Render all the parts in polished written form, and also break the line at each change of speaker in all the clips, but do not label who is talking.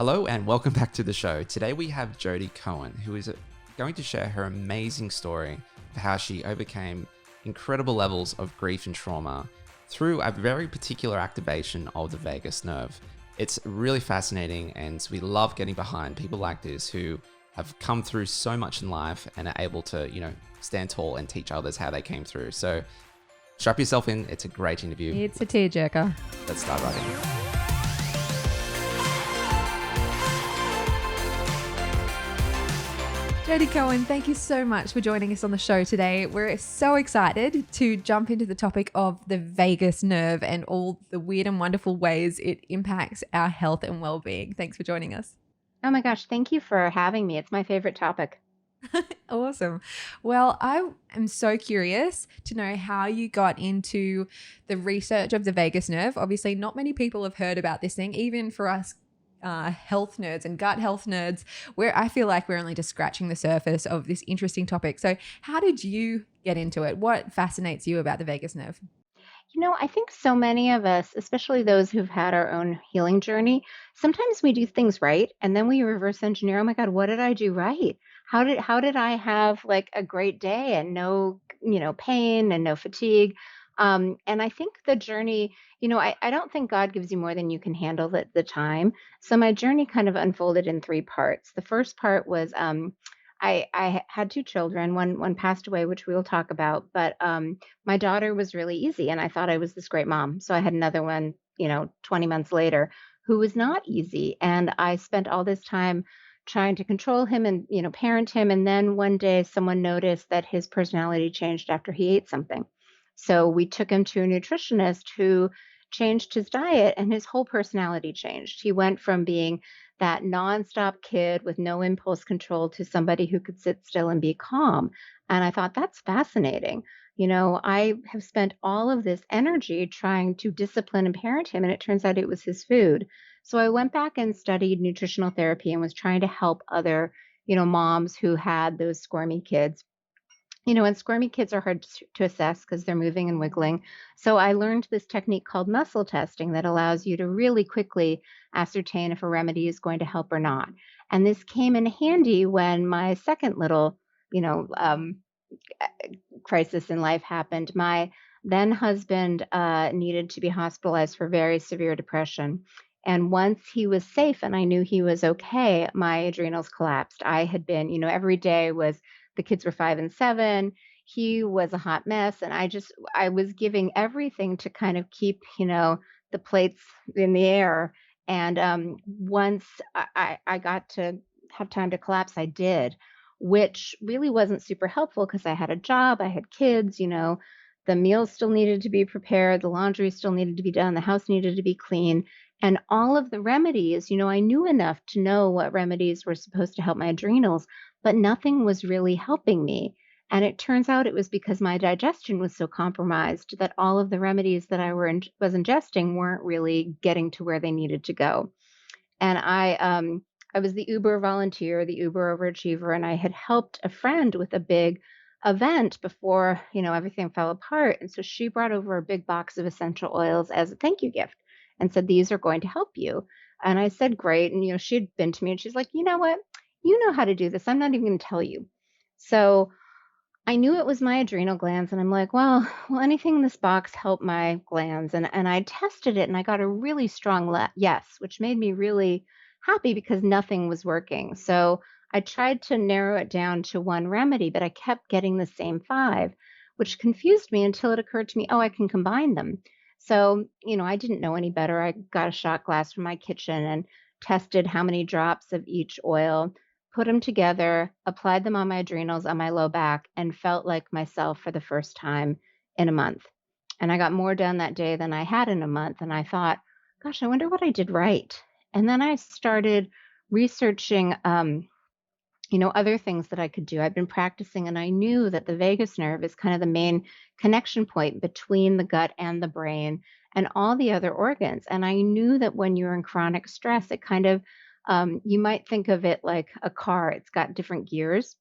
Hello and welcome back to the show. Today we have Jodi Cohen, who is going to share her amazing story of how she overcame incredible levels of grief and trauma through a very particular activation of the vagus nerve. It's really fascinating, and we love getting behind people like this who have come through so much in life and are able to, stand tall and teach others how they came through. So strap yourself in. It's a great interview.
It's a tearjerker.
Let's start right in.
Jodi Cohen, thank you so much for joining us on the show today. We're so excited to jump into the topic of the vagus nerve and all the weird and wonderful ways it impacts our health and well-being. Thanks for joining us.
Oh my gosh, thank you for having me. It's my favorite topic.
Awesome. Well, I am so curious to know how you got into the research of the vagus nerve. Obviously, not many people have heard about this thing, even for us health nerds and gut health nerds, where I feel like we're only just scratching the surface of this interesting topic. So how did you get into it? What fascinates you about the vagus nerve?
I think so many of us, especially those who've had our own healing journey, sometimes we do things right and then we reverse engineer, oh my God, what did I do right? How did I have like a great day and no, pain and no fatigue? And I think the journey, I don't think God gives you more than you can handle at the time. So my journey kind of unfolded in three parts. The first part was I had two children. One passed away, which we will talk about, but my daughter was really easy, and I thought I was this great mom. So I had another one, 20 months later, who was not easy, and I spent all this time trying to control him and parent him. And then one day, someone noticed that his personality changed after he ate something. So we took him to a nutritionist who changed his diet, and his whole personality changed. He went from being that nonstop kid with no impulse control to somebody who could sit still and be calm. And I thought, that's fascinating. I have spent all of this energy trying to discipline and parent him, and it turns out it was his food. So I went back and studied nutritional therapy and was trying to help other, moms who had those squirmy kids. And squirmy kids are hard to assess because they're moving and wiggling. So I learned this technique called muscle testing that allows you to really quickly ascertain if a remedy is going to help or not. And this came in handy when my second little, you know, um, crisis in life happened. My then husband needed to be hospitalized for very severe depression. And once he was safe and I knew he was okay, my adrenals collapsed. I had been, every day was the kids were 5 and 7. He was a hot mess. And I was giving everything to kind of keep, the plates in the air. And once I got to have time to collapse, I did, which really wasn't super helpful because I had a job, I had kids, the meals still needed to be prepared, the laundry still needed to be done, the house needed to be clean. And all of the remedies, I knew enough to know what remedies were supposed to help my adrenals, but nothing was really helping me. And it turns out it was because my digestion was so compromised that all of the remedies that was ingesting weren't really getting to where they needed to go. And I was the Uber volunteer, the Uber overachiever, and I had helped a friend with a big event before, everything fell apart. And so she brought over a big box of essential oils as a thank you gift and said, these are going to help you. And I said, great. And, she had been to me and she's like, you know what? You know how to do this. I'm not even going to tell you. So I knew it was my adrenal glands. And I'm like, well, anything in this box help my glands? And I tested it and I got a really strong yes, which made me really happy because nothing was working. So I tried to narrow it down to one remedy, but I kept getting the same five, which confused me until it occurred to me, oh, I can combine them. So, I didn't know any better. I got a shot glass from my kitchen and tested how many drops of each oil, put them together, applied them on my adrenals, on my low back, and felt like myself for the first time in a month. And I got more done that day than I had in a month. And I thought, gosh, I wonder what I did right. And then I started researching, other things that I could do. I'd been practicing and I knew that the vagus nerve is kind of the main connection point between the gut and the brain and all the other organs. And I knew that when you're in chronic stress, it kind of, you might think of it like a car. It's got different gears,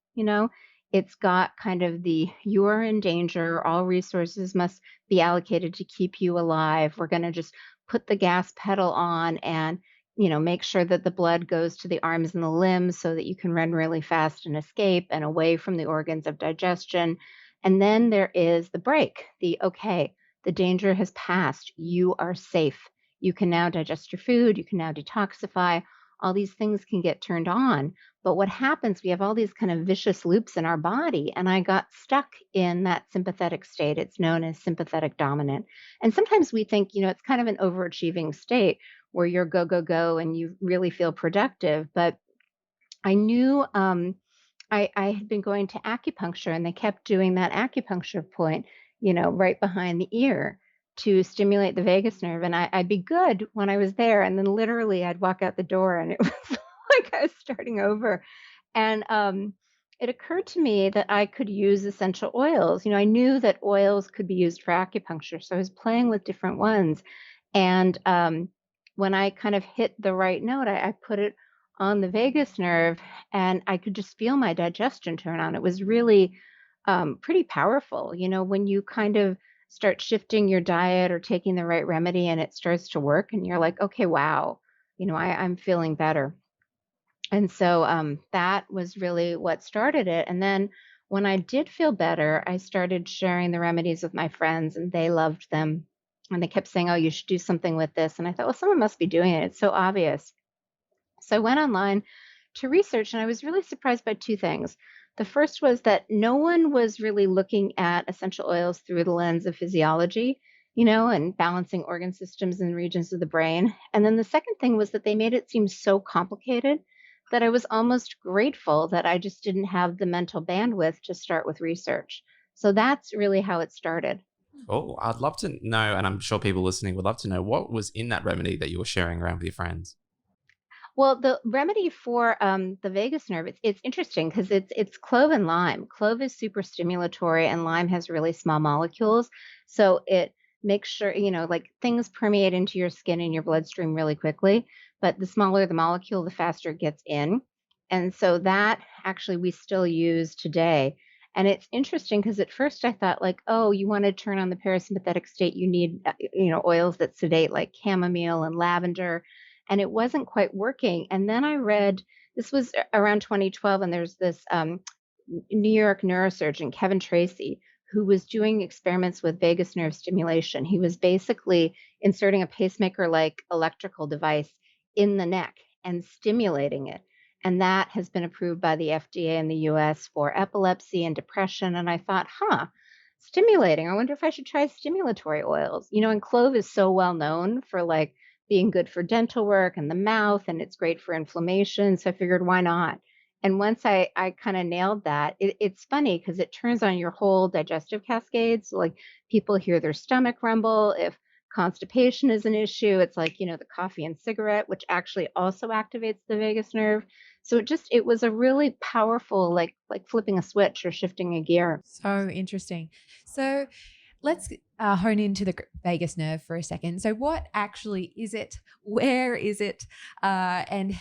it's got kind of you're in danger, all resources must be allocated to keep you alive. We're going to just put the gas pedal on and make sure that the blood goes to the arms and the limbs so that you can run really fast and escape and away from the organs of digestion. And then there is the break, okay, the danger has passed. You are safe. You can now digest your food. You can now detoxify. All these things can get turned on. But what happens, we have all these kind of vicious loops in our body. And I got stuck in that sympathetic state. It's known as sympathetic dominant. And sometimes we think, it's kind of an overachieving state where you're go, go, go and you really feel productive. But I knew I had been going to acupuncture and they kept doing that acupuncture point, right behind the ear to stimulate the vagus nerve. And I'd be good when I was there. And then literally I'd walk out the door and it was like I was starting over. And it occurred to me that I could use essential oils. I knew that oils could be used for acupuncture. So I was playing with different ones. And when I kind of hit the right note, I put it on the vagus nerve and I could just feel my digestion turn on. It was really pretty powerful. When you kind of start shifting your diet or taking the right remedy and it starts to work, and you're like, okay, wow, I'm feeling better. And so that was really what started it. And then when I did feel better, I started sharing the remedies with my friends and they loved them. And they kept saying, oh, you should do something with this. And I thought, well, someone must be doing it. It's so obvious. So I went online to research and I was really surprised by two things. The first was that no one was really looking at essential oils through the lens of physiology, and balancing organ systems and regions of the brain. And then the second thing was that they made it seem so complicated that I was almost grateful that I just didn't have the mental bandwidth to start with research. So that's really how it started.
Cool. I'd love to know, and I'm sure people listening would love to know, what was in that remedy that you were sharing around with your friends.
Well, the remedy for the vagus nerve, it's interesting because it's clove and lime. Clove is super stimulatory, and lime has really small molecules, so it makes sure like things permeate into your skin and your bloodstream really quickly. But the smaller the molecule, the faster it gets in, and so that actually we still use today. And it's interesting because at first I thought like, oh, you want to turn on the parasympathetic state, you need oils that sedate like chamomile and lavender, and it wasn't quite working. And then I read, this was around 2012, and there's this New York neurosurgeon, Kevin Tracy, who was doing experiments with vagus nerve stimulation. He was basically inserting a pacemaker like electrical device in the neck and stimulating it. And that has been approved by the FDA in the US for epilepsy and depression. And I thought, stimulating. I wonder if I should try stimulatory oils. And clove is so well known for like being good for dental work and the mouth, and it's great for inflammation. So I figured, why not? And once I kind of nailed that, it's funny because it turns on your whole digestive cascade. So like people hear their stomach rumble. If constipation is an issue, it's like, the coffee and cigarette, which actually also activates the vagus nerve. So it was a really powerful, like flipping a switch or shifting a gear.
So interesting. So let's hone into the vagus nerve for a second. So what actually is it? Where is it? And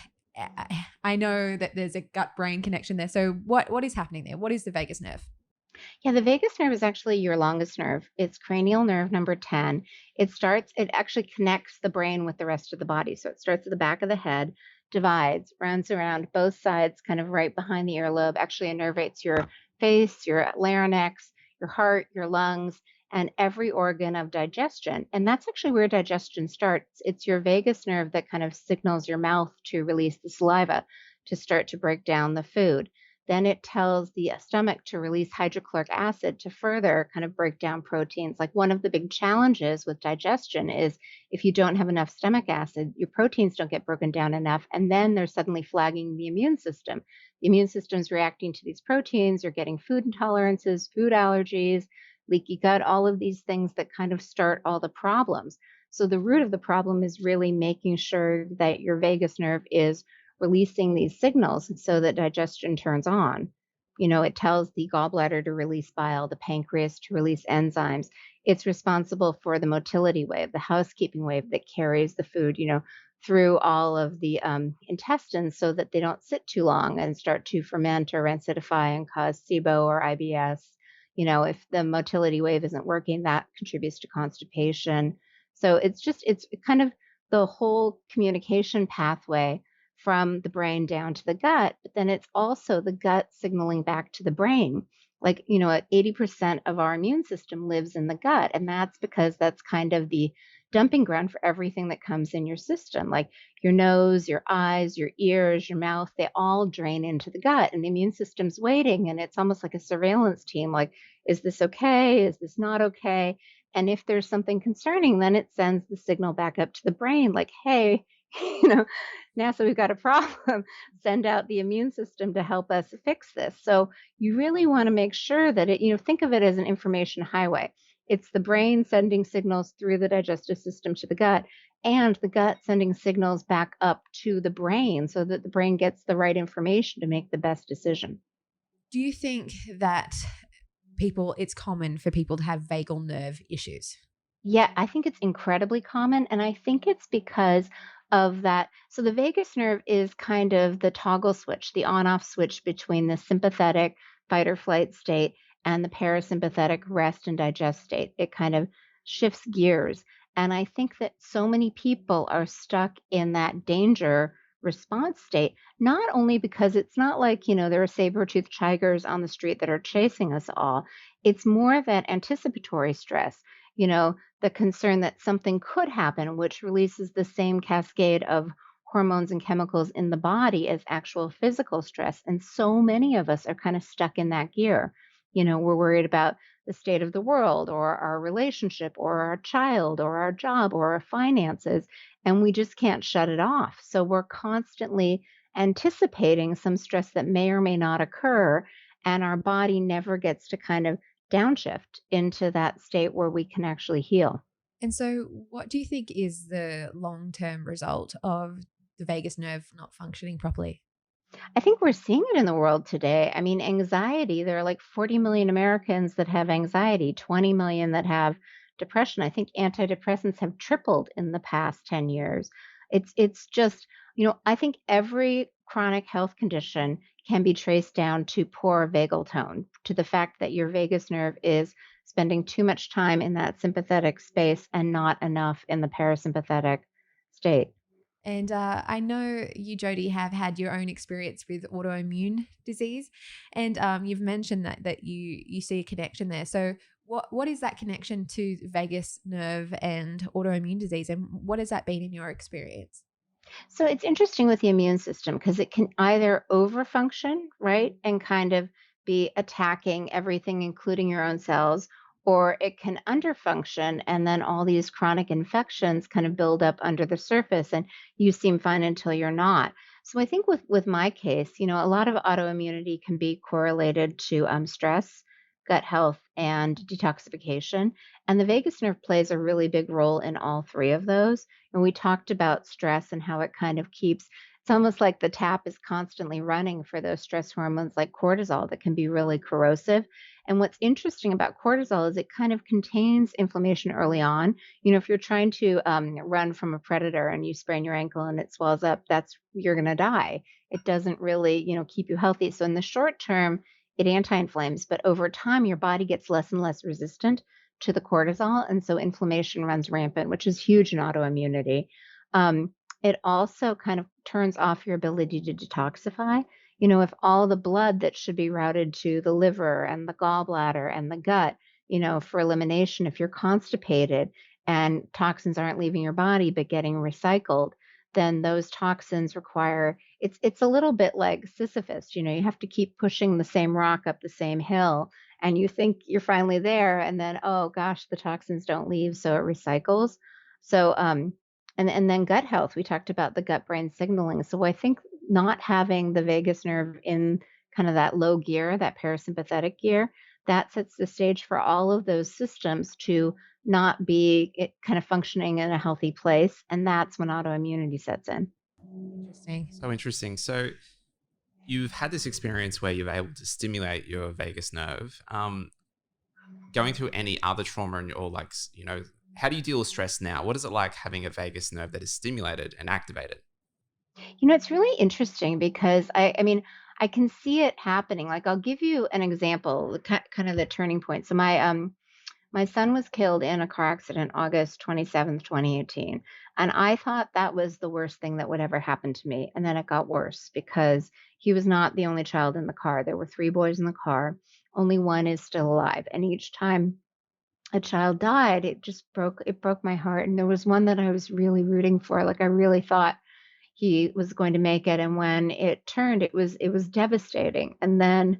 I know that there's a gut-brain connection there. So what is happening there? What is the vagus nerve?
Yeah, the vagus nerve is actually your longest nerve. It's cranial nerve number 10. It actually connects the brain with the rest of the body. So it starts at the back of the head, divides, runs around both sides, kind of right behind the earlobe, actually innervates your face, your larynx, your heart, your lungs, and every organ of digestion. And that's actually where digestion starts. It's your vagus nerve that kind of signals your mouth to release the saliva to start to break down the food. Then it tells the stomach to release hydrochloric acid to further kind of break down proteins. Like one of the big challenges with digestion is if you don't have enough stomach acid, your proteins don't get broken down enough. And then they're suddenly flagging the immune system. The immune system's reacting to these proteins. You're getting food intolerances, food allergies, leaky gut, all of these things that kind of start all the problems. So the root of the problem is really making sure that your vagus nerve is releasing these signals so that digestion turns on. It tells the gallbladder to release bile, the pancreas to release enzymes. It's responsible for the motility wave, the housekeeping wave that carries the food, through all of the intestines so that they don't sit too long and start to ferment or acidify and cause SIBO or IBS. If the motility wave isn't working, that contributes to constipation. So it's kind of the whole communication pathway from the brain down to the gut, but then it's also the gut signaling back to the brain. Like, 80% of our immune system lives in the gut. And that's because that's kind of the dumping ground for everything that comes in your system. Like your nose, your eyes, your ears, your mouth, they all drain into the gut. And the immune system's waiting. And it's almost like a surveillance team. Like, is this okay? Is this not okay? And if there's something concerning, then it sends the signal back up to the brain, like, hey, you know, NASA, we've got a problem. Send out the immune system to help us fix this. So you really want to make sure that think of it as an information highway. It's the brain sending signals through the digestive system to the gut, and the gut sending signals back up to the brain so that the brain gets the right information to make the best decision.
Do you think that it's common for people to have vagal nerve issues?
Yeah, I think it's incredibly common. And I think it's because of that. So the vagus nerve is kind of the toggle switch, the on off switch between the sympathetic fight or flight state and the parasympathetic rest and digest state. It kind of shifts gears. And I think that so many people are stuck in that danger response state, not only because it's not like, there are saber-toothed tigers on the street that are chasing us all. It's more that anticipatory stress. You know, the concern that something could happen, which releases the same cascade of hormones and chemicals in the body as actual physical stress. And so many of us are kind of stuck in that gear. We're worried about the state of the world or our relationship or our child or our job or our finances, and we just can't shut it off. So we're constantly anticipating some stress that may or may not occur, and our body never gets to kind of downshift into that state where we can actually heal.
And so, what do you think is the long term result of the vagus nerve not functioning properly?
I think we're seeing it in the world today. I mean, anxiety, there are like 40 million Americans that have anxiety, 20 million that have depression. I think antidepressants have tripled in the past 10 years. It's just, I think every chronic health condition can be traced down to poor vagal tone, to the fact that your vagus nerve is spending too much time in that sympathetic space and not enough in the parasympathetic state.
And I know you, Jody, have had your own experience with autoimmune disease, and you've mentioned that you see a connection there. So, what is that connection to vagus nerve and autoimmune disease, and what has that been in your experience?
So it's interesting with the immune system because it can either overfunction, right, and kind of be attacking everything, including your own cells, or it can underfunction and then all these chronic infections kind of build up under the surface and you seem fine until you're not. So I think with my case, a lot of autoimmunity can be correlated to stress, gut health, and detoxification. And the vagus nerve plays a really big role in all three of those. And we talked about stress and how it kind of keeps, it's almost like the tap is constantly running for those stress hormones like cortisol that can be really corrosive. And what's interesting about cortisol is it kind of contains inflammation early on. If you're trying to run from a predator and you sprain your ankle and it swells up, you're going to die. It doesn't really, keep you healthy. So in the short term, it anti-inflames, but over time, your body gets less and less resistant to the cortisol. And so inflammation runs rampant, which is huge in autoimmunity. Um, it also kind of turns off your ability to detoxify. If all the blood that should be routed to the liver and the gallbladder and the gut, for elimination, if you're constipated and toxins aren't leaving your body but getting recycled, then those toxins require it's a little bit like Sisyphus, you have to keep pushing the same rock up the same hill and you think you're finally there and then oh gosh the toxins don't leave so it recycles. So and then gut health, we talked about the gut brain signaling. So I think not having the vagus nerve in kind of that low gear, that parasympathetic gear, that sets the stage for all of those systems to not be kind of functioning in a healthy place, and that's when autoimmunity sets in.
Interesting.
So interesting. So you've had this experience where you're able to stimulate your vagus nerve. Going through any other trauma in your, like, how do you deal with stress now? What is it like having a vagus nerve that is stimulated and activated?
It's really interesting because I mean, I can see it happening. Like, I'll give you an example, kind of the turning point. So My son was killed in a car accident August 27th, 2018. And I thought that was the worst thing that would ever happen to me. And then it got worse because he was not the only child in the car. There were three boys in the car. Only one is still alive. And each time a child died, it broke my heart. And there was one that I was really rooting for. Like I really thought he was going to make it, and when it turned, it was devastating. And then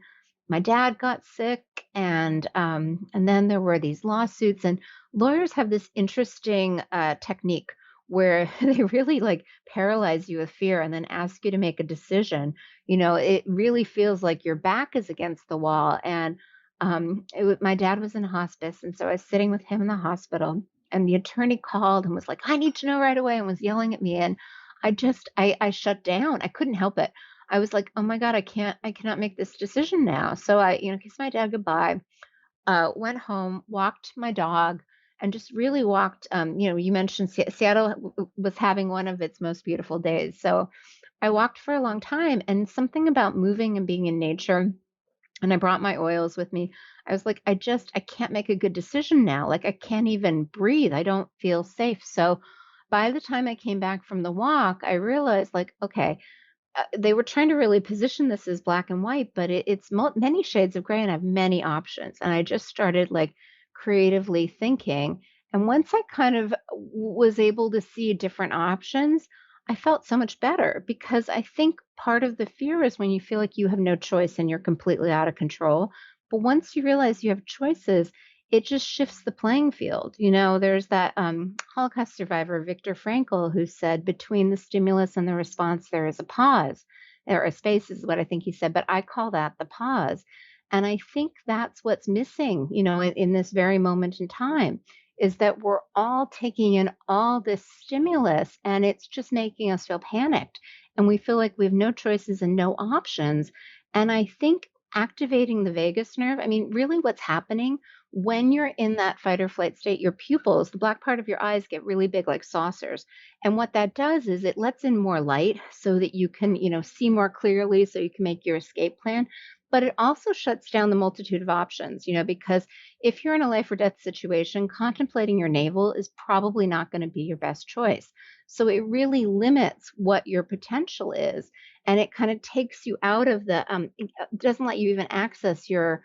my dad got sick, and then there were these lawsuits, and lawyers have this interesting technique where they really like paralyze you with fear and then ask you to make a decision. It really feels like your back is against the wall. And my dad was in hospice, and so I was sitting with him in the hospital, and the attorney called and was like, "I need to know right away," and was yelling at me. And I shut down. I couldn't help it. I was like, "Oh my God, I cannot make this decision now." So I kissed my dad goodbye, went home, walked my dog, and just really walked. You mentioned Seattle was having one of its most beautiful days. So I walked for a long time, and something about moving and being in nature, and I brought my oils with me. I was like, I can't make a good decision now. Like I can't even breathe. I don't feel safe. So by the time I came back from the walk, I realized like, okay, they were trying to really position this as black and white, but it's many shades of gray, and I have many options. And I just started like creatively thinking. And once I kind of was able to see different options, I felt so much better because I think part of the fear is when you feel like you have no choice and you're completely out of control. But once you realize you have choices, it just shifts the playing field. There's that Holocaust survivor, Viktor Frankl, who said, between the stimulus and the response, there is a pause, or a space is what I think he said, but I call that the pause. And I think that's what's missing, in this very moment in time, is that we're all taking in all this stimulus and it's just making us feel panicked. And we feel like we have no choices and no options. And I think activating the vagus nerve, I mean, really what's happening when you're in that fight or flight state, your pupils, the black part of your eyes, get really big like saucers. And what that does is it lets in more light so that you can, see more clearly, so you can make your escape plan. But it also shuts down the multitude of options, because if you're in a life or death situation, contemplating your navel is probably not going to be your best choice. So it really limits what your potential is. And it kind of takes you out of it doesn't let you even access your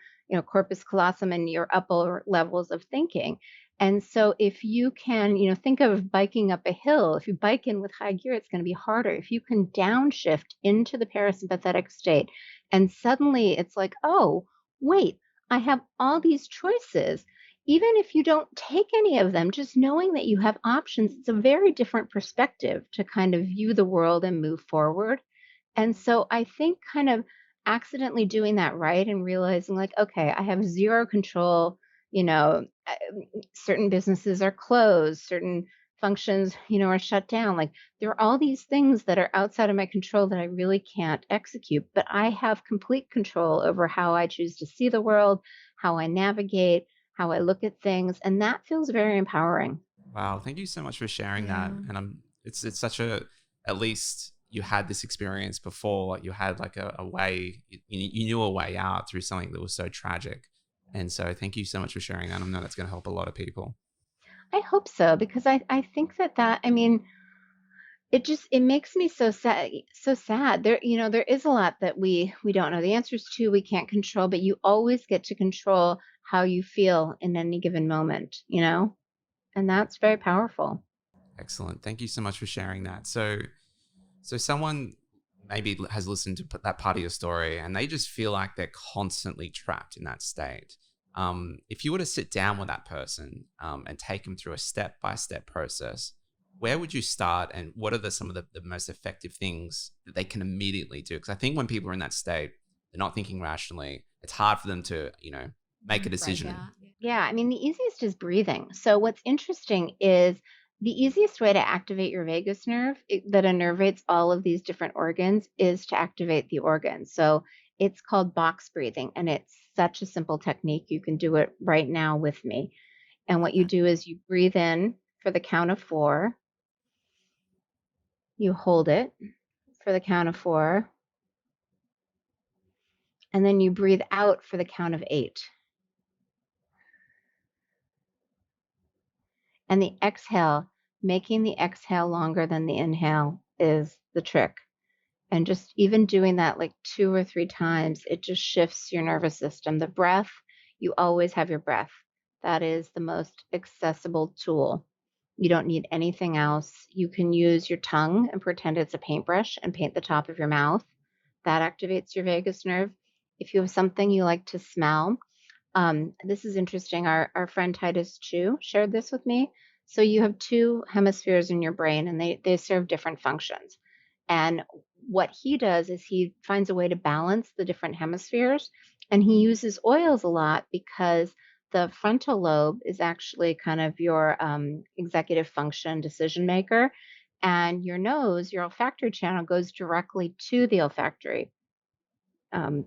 corpus callosum and your upper levels of thinking. And so if you can, think of biking up a hill. If you bike in with high gear, it's going to be harder. If you can downshift into the parasympathetic state, and suddenly it's like, oh, wait, I have all these choices. Even if you don't take any of them, just knowing that you have options, it's a very different perspective to kind of view the world and move forward. And so I think kind of accidentally doing that right and realizing like, okay, I have zero control, certain businesses are closed, certain functions, are shut down. Like there are all these things that are outside of my control that I really can't execute, but I have complete control over how I choose to see the world, how I navigate, how I look at things. And that feels very empowering.
Wow, thank you so much for sharing that.
Yeah.
And it's such a, at least you had this experience before. Like you had like a way, you knew a way out through something that was so tragic. And so thank you so much for sharing that. I know that's going to help a lot of people.
I hope so, because I think that, I mean, it makes me so sad, so sad. There is a lot that we don't know the answers to, we can't control, but you always get to control how you feel in any given moment. And that's very powerful.
Excellent. Thank you so much for sharing that. So someone maybe has listened to that part of your story and they just feel like they're constantly trapped in that state. If you were to sit down with that person and take them through a step-by-step process, where would you start, and what are some of the most effective things that they can immediately do? Because I think when people are in that state, they're not thinking rationally. It's hard for them to, make a
Right.
decision.
Yeah.
Yeah, I mean, the easiest is breathing. So, what's interesting is the easiest way to activate your vagus nerve that innervates all of these different organs is to activate the organs. So, it's called box breathing, and it's such a simple technique. You can do it right now with me. And what you
Okay.
do is you breathe in for the count of four, you hold it for the count of four, and then you breathe out for the count of eight. And the exhale, making the exhale longer than the inhale is the trick. And just even doing that like 2 or 3 times, it just shifts your nervous system. The breath, you always have your breath. That is the most accessible tool. You don't need anything else. You can use your tongue and pretend it's a paintbrush and paint the top of your mouth. That activates your vagus nerve. If you have something you like to smell, this is interesting. Our friend Titus Chu shared this with me. So you have two hemispheres in your brain, and they serve different functions. And what he does is he finds a way to balance the different hemispheres, and he uses oils a lot because the frontal lobe is actually kind of your executive function decision maker, and your nose, your olfactory channel, goes directly to the olfactory um,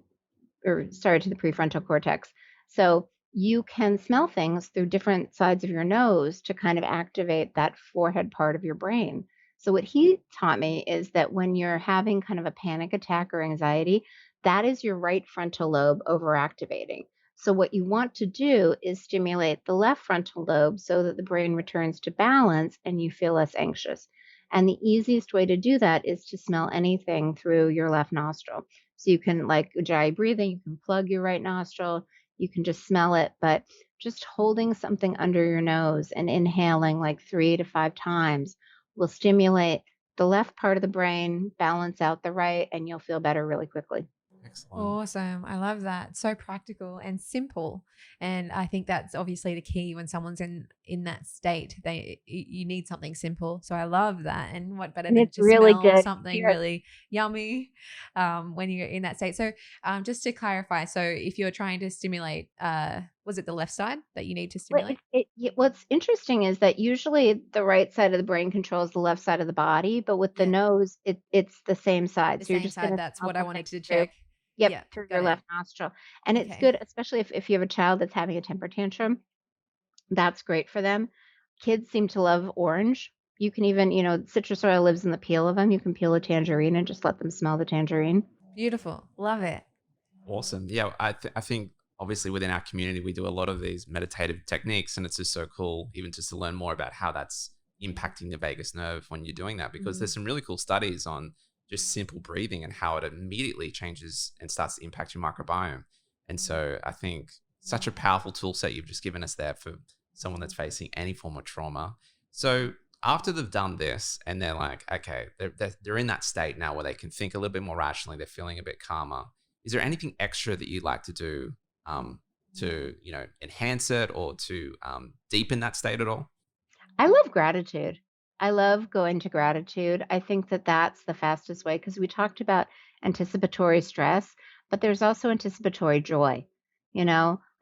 or sorry, to the prefrontal cortex. So you can smell things through different sides of your nose to kind of activate that forehead part of your brain. So what he taught me is that when you're having kind of a panic attack or anxiety, that is your right frontal lobe overactivating. So what you want to do is stimulate the left frontal lobe so that the brain returns to balance and you feel less anxious. And the easiest way to do that is to smell anything through your left nostril. So you can, like Ujjayi breathing, you can plug your right nostril, you can just smell it, but just holding something under your nose and inhaling like 3 to 5 times will stimulate the left part of the brain, balance out the right, and you'll feel better really quickly.
Excellent.
Awesome. I love that. So practical and simple. And I think that's obviously the key when someone's in that state. You need something simple. So I love that. And what better
And
than
it's
to
really
smell
good.
something
Here,
really yummy when you're in that state. So just to clarify, so if you're trying to stimulate, was it the left side that you need to
well,
stimulate?
what's interesting is that usually the right side of the brain controls the left side of the body, but with the
Yeah,
nose, it's the same side.
the
So you're
same
just
side.
going to
That's
smell
what I
something
wanted to
through,
check.
yep,
Yeah,
through your
got it.
left nostril. And it's
Okay.
good, especially if you have a child that's having a temper tantrum. That's great for them. Kids seem to love orange. You can even, citrus oil lives in the peel of them. You can peel a tangerine and just let them smell the tangerine.
Beautiful. Love it.
Awesome. Yeah, I think obviously within our community we do a lot of these meditative techniques, and it's just so cool even just to learn more about how that's impacting the vagus nerve when you're doing that, because
Mhm.
there's some really cool studies on just simple breathing and how it immediately changes and starts to impact your microbiome. And so I think such a powerful tool set you've just given us there for someone that's facing any form of trauma. So after they've done this and they're like, okay, they're in that state now where they can think a little bit more rationally, they're feeling a bit calmer, is there anything extra that you'd like to do to enhance it or to deepen that state at all?
I love gratitude. I love going to gratitude. I think that that's the fastest way because we talked about anticipatory stress, but there's also anticipatory joy,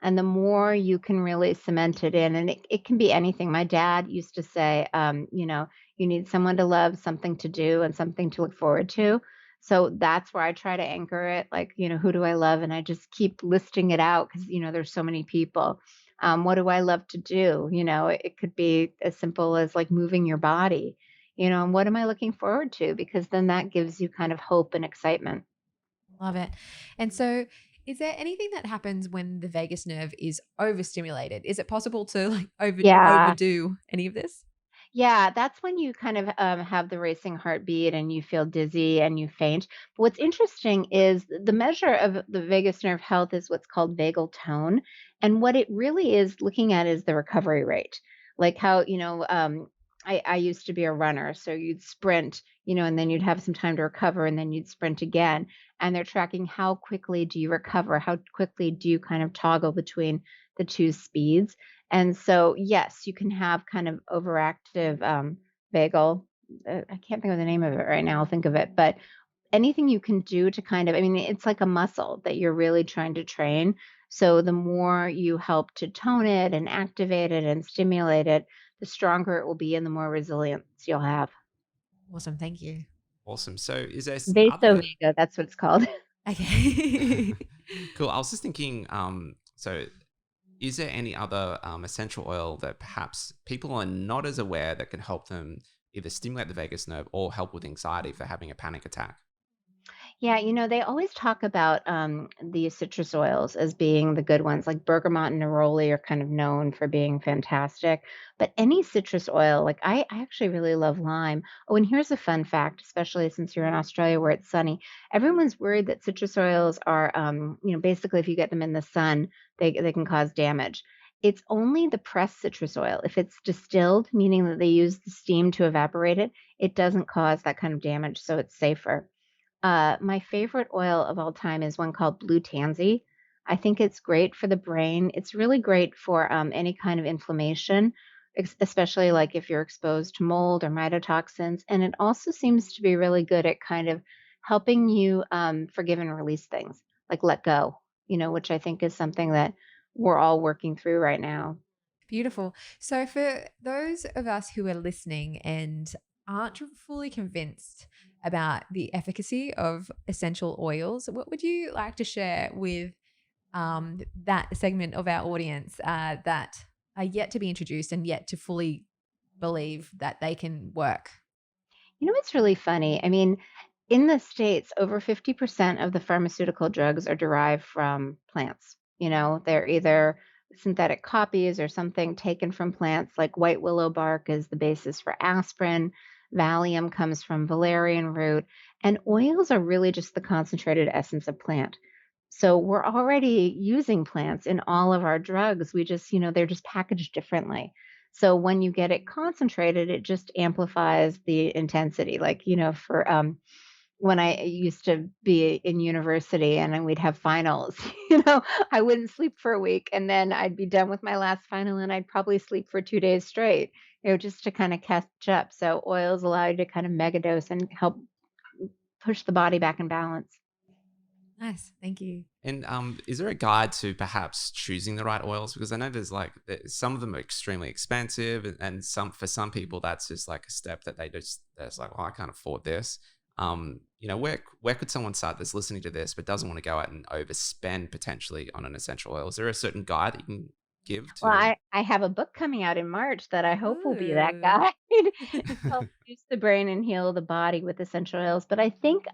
and the more you can really cement it in, and it can be anything. My dad used to say, you need someone to love, something to do, and something to look forward to. So that's where I try to anchor it. Like, who do I love? And I just keep listing it out because, there's so many people. What do I love to do? It could be as simple as like moving your body, and what am I looking forward to? Because then that gives you kind of hope and excitement.
Love it. And so, is there anything that happens when the vagus nerve is overstimulated? Is it possible to like
Yeah.
overdo any of this?
Yeah, that's when you kind of have the racing heartbeat and you feel dizzy and you faint. But what's interesting is the measure of the vagus nerve health is what's called vagal tone. And what it really is looking at is the recovery rate. Like how, I used to be a runner. So you'd sprint, and then you'd have some time to recover and then you'd sprint again. And they're tracking how quickly do you recover? How quickly do you kind of toggle between the two speeds? And so, yes, you can have kind of overactive vagal. I can't think of the name of it right now. I'll think of it. But anything you can do to kind of, I mean, it's like a muscle that you're really trying to train. So the more you help to tone it and activate it and stimulate it, the stronger it will be and the more resilience you'll have.
Awesome. Thank you.
Awesome. So is there other
Vasovagal, that's what it's called.
Okay.
cool? I was just thinking. So is there any other essential oil that perhaps people are not as aware that can help them either stimulate the vagus nerve or help with anxiety for having a panic attack?
Yeah, they always talk about the citrus oils as being the good ones. Like bergamot and neroli are kind of known for being fantastic. But any citrus oil, like I actually really love lime. Oh, and here's a fun fact, especially since you're in Australia where it's sunny. Everyone's worried that citrus oils are, basically if you get them in the sun, they can cause damage. It's only the pressed citrus oil. If it's distilled, meaning that they use the steam to evaporate it, it doesn't cause that kind of damage, so it's safer. My favorite oil of all time is one called Blue Tansy. I think it's great for the brain. It's really great for any kind of inflammation, especially like if you're exposed to mold or mycotoxins. And it also seems to be really good at kind of helping you forgive and release things, like let go, which I think is something that we're all working through right now.
Beautiful. So, for those of us who are listening and aren't fully convinced about the efficacy of essential oils, what would you like to share with that segment of our audience that are yet to be introduced and yet to fully believe that they can work?
You know what's really funny? I mean, in the States, over 50% of the pharmaceutical drugs are derived from plants. They're either synthetic copies or something taken from plants, like white willow bark is the basis for aspirin. Valium comes from valerian root. And oils are really just the concentrated essence of plant. So we're already using plants in all of our drugs. We just, they're just packaged differently. So when you get it concentrated, it just amplifies the intensity. Like, for when I used to be in university and then we'd have finals, I wouldn't sleep for a week and then I'd be done with my last final and I'd probably sleep for 2 days straight, just to kind of catch up. So oils allow you to kind of megadose and help push the body back in balance.
Nice. Thank you.
And is there a guide to perhaps choosing the right oils? Because I know some of them are extremely expensive, and some for some people that's just like a step that that's like, oh, I can't afford this. Where could someone start that's listening to this but doesn't want to go out and overspend potentially on an essential oil? Is there a certain guide that you can give
Well,
to?
I have a book coming out in March that I hope will be that
Ooh.
guide. It's called Juice the Brain and Heal the Body with Essential Oils. But I think,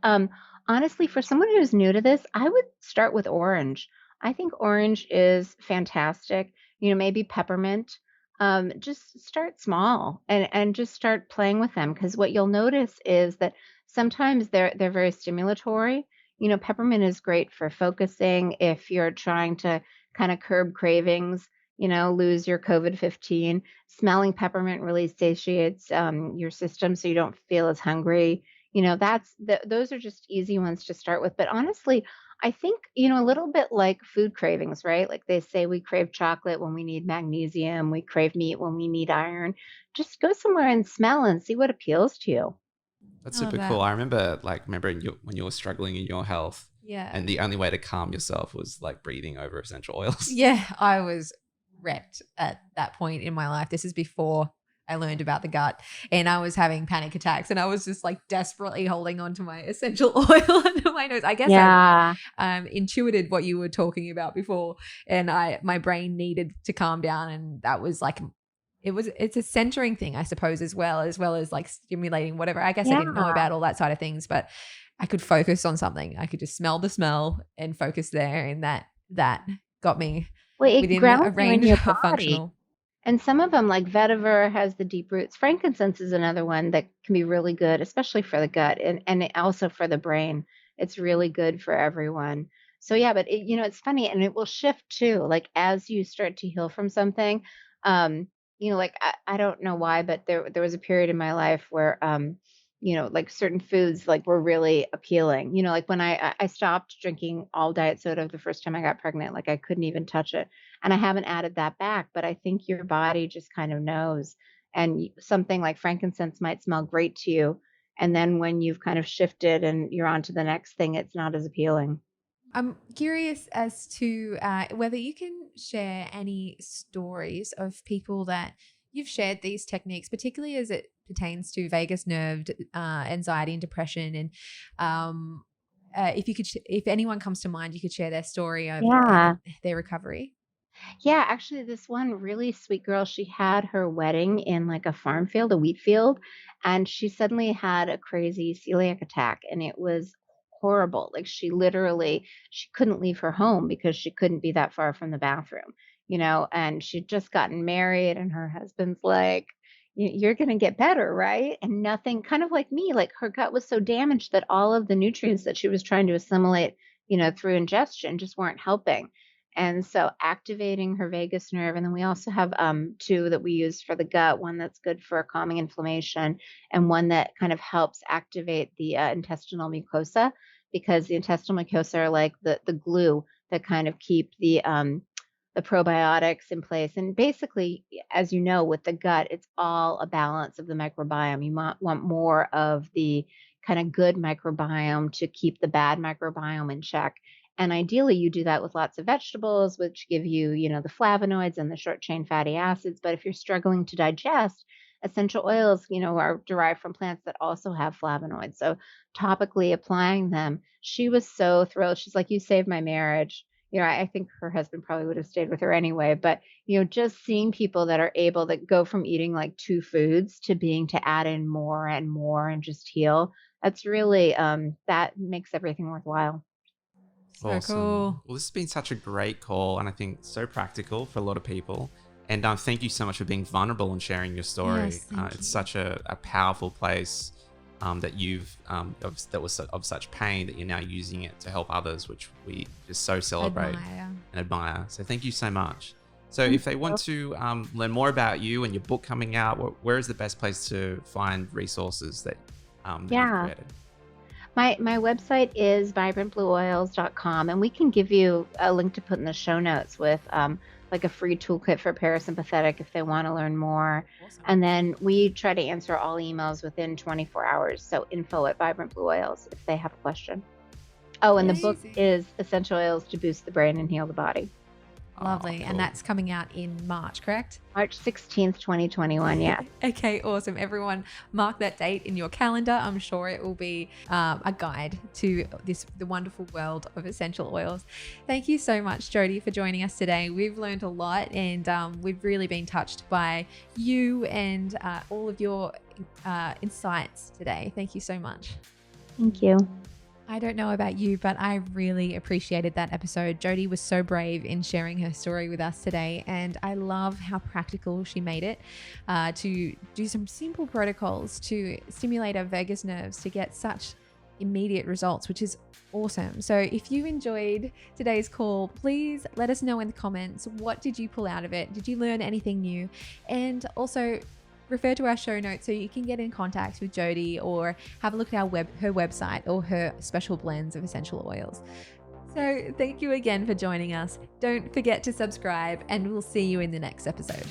honestly, for someone who's new to this, I would start with orange. I think orange is fantastic. Maybe peppermint. Just start small and just start playing with them because what you'll notice is that sometimes they're very stimulatory. Peppermint is great for focusing if you're trying to kind of curb cravings, lose your COVID-15. Smelling peppermint really satiates your system so you don't feel as hungry. Those are just easy ones to start with. But honestly, I think, a little bit like food cravings, right? Like they say we crave chocolate when we need magnesium, we crave meat when we need iron. Just go somewhere and smell and see what appeals to you.
That's
I love
super cool.
that.
I remember when you were struggling in your health,
Yeah.
and the only way to calm yourself was like breathing over essential oils.
Yeah, I was wrecked at that point in my life. This is before I learned about the gut and I was having panic attacks and I was just like desperately holding on to my essential oil under my nose. I guess I
Yeah.
intuited what you were talking about before and my brain needed to calm down and that was like it's a centering thing I suppose as well as like stimulating whatever. I guess I didn't know
Yeah.
about all that side of things, but I could focus on something. I could just smell the smell and focus there and that got me
Well, it
within a
grounds you in
range
your
of
body.
functional.
And some of them, like vetiver, has the deep roots. Frankincense is another one that can be really good, especially for the gut and also for the brain. It's really good for everyone. So yeah, but it's funny, and it will shift too. Like as you start to heal from something, like I don't know why, but there was a period in my life where like certain foods like were really appealing. Like when I stopped drinking all diet soda the first time I got pregnant, like I couldn't even touch it and I haven't added that back, but I think your body just kind of knows. And something like frankincense might smell great to you. And then when you've kind of shifted and you're on to the next thing, it's not as appealing.
I'm curious as to whether you can share any stories of people that you've shared these techniques, particularly as it pertains to vagus nerve, anxiety, and depression. And if you could, if anyone comes to mind, you could share their story of
Yeah.
their recovery.
Yeah, actually, this one really sweet girl, she had her wedding in like a farm field, a wheat field, and she suddenly had a crazy celiac attack, and it was horrible. Like she couldn't leave her home because she couldn't be that far from the bathroom, and she'd just gotten married and her husband's like, You're going to get better, right?" And nothing, kind of like me, like her gut was so damaged that all of the nutrients that she was trying to assimilate, through ingestion just weren't helping. And so activating her vagus nerve. And then we also have two that we use for the gut, one that's good for calming inflammation and one that kind of helps activate the intestinal mucosa, because the intestinal mucosa are like the glue that kind of keep the probiotics in place. And basically, as you know, with the gut, it's all a balance of the microbiome. You might want more of the kind of good microbiome to keep the bad microbiome in check. And ideally, you do that with lots of vegetables, which give you, the flavonoids and the short chain fatty acids. But if you're struggling to digest, essential oils, are derived from plants that also have flavonoids. So topically applying them, she was so thrilled. She's like, "You saved my marriage." I think her husband probably would have stayed with her anyway, but just seeing people that are able to go from eating like two foods to being to add in more and more and just heal, that's really that makes everything worthwhile.
So
Awesome.
cool.
Well, this has been such a great call, and I think so practical for a lot of people. And thank you so much for being vulnerable and sharing your story.
Yes, thank
It's
you.
such a powerful place that that was of such pain that you're now using it to help others, which we just so celebrate
Admire.
and admire. So thank you so much. So
Thank
if they want
you.
to learn more about you and your book coming out, where is the best place to find resources that you've
Yeah.
created?
My website is vibrantblueoils.com, and we can give you a link to put in the show notes with like a free toolkit for parasympathetic if they want to learn more.
Awesome.
And then we try to answer all emails within 24 hours. So info at Vibrant Blue Oils if they have a question. Oh, and the book
Amazing.
is Essential Oils to Boost the Brain and Heal the Body.
Oh,
Lovely. And
cool.
that's coming out in March, correct?
March 16th, 2021. Yeah.
Okay, awesome. Everyone, mark that date in your calendar. I'm sure it will be a guide to the wonderful world of essential oils. Thank you so much, Jodi, for joining us today. We've learned a lot, and we've really been touched by you and all of your insights today. Thank you so much.
Thank you.
I don't know about you, but I really appreciated that episode. Jodi was so brave in sharing her story with us today, and I love how practical she made it to do some simple protocols to stimulate our vagus nerves to get such immediate results, which is awesome. So if you enjoyed today's call, please let us know in the comments, what did you pull out of it? Did you learn anything new? And also refer to our show notes so you can get in contact with Jodi or have a look at her website or her special blends of essential oils. So thank you again for joining us. Don't forget to subscribe, and we'll see you in the next episode.